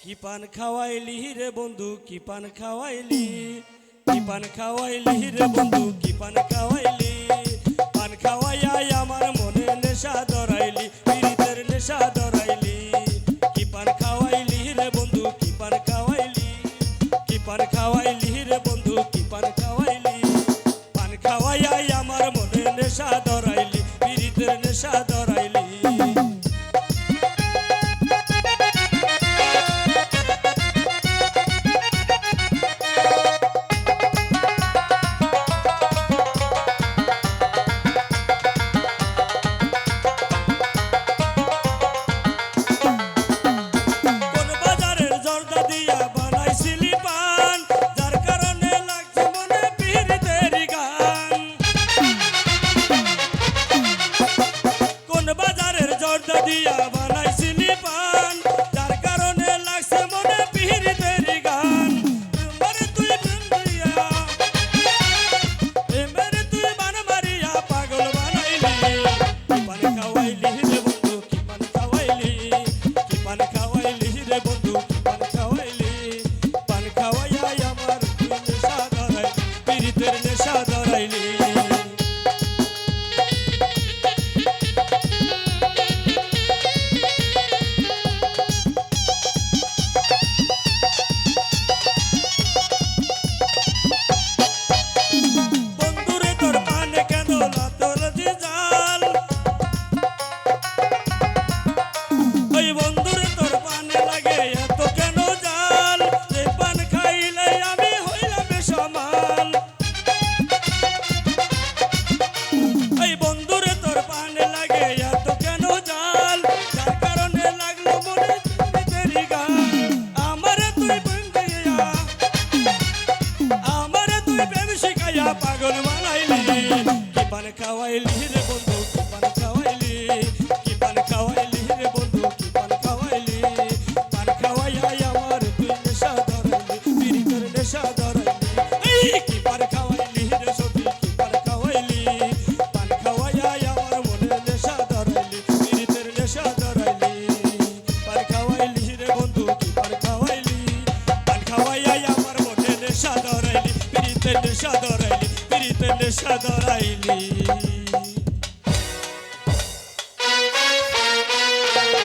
কি পান খাওয়াইলি রে বন্ধু কি পান খাওয়াইলি কি পান খাওয়াইলি রে বন্ধু কি পান খাওয়াইলি পান খাওয়াইয়া আমার মনে নেশা ধরাইলি পীড়িতের নেশা ধরাইলি কি পান খাওয়াইলি রে বন্ধু কি পান খাওয়াইলি কি পান খাওয়াইলি রে বন্ধু কি পান খাওয়াইলি পান খাওয়াইয়া আমার মনে নেশা ধরাইলি পীড়িতের নেশা ধরাইলি দিয়া বানাইছিলি পান যার কারণে লাগছে মনে পীড়িতের গান মেরে তুই বন্ধুয়া মেরে তুই বান মারিয়া পাগল বানাইলি কি পান খাওয়াইলি রে বন্ধু কি পান খাওয়াইলি কি পান খাওয়াইলি রে বন্ধু কি পান খাওয়াইলি পান খাওয়াইয়া আমার তুই নেশা ধরাইলি পীড়িতের নেশা ধরাইলি পাগল বানাইলি কি পান খাওয়াইলি রে বন্ধু কি পান খাওয়াইলি কি পান খাওয়াইলি রে বন্ধু কি পান খাওয়াইলি পান খাওয়াইয়া আমার তুই নেশা ধরাইলি পীড়িতের নেশা ধরাইলি কি পান খাওয়াইলি রে সখী কি পান খাওয়াইলি পান খাওয়াইয়া আমার মনে নেশা ধরাইলি পীড়িতের নেশা ধরাইলি পান খাওয়াইলি রে বন্ধু কি পান খাওয়াইলি পান খাওয়াইয়া আমার মনে নেশা ধরাইলি পীড়িতের নেশা ধরাইলি পীড়িতের নেশা ধরাইলি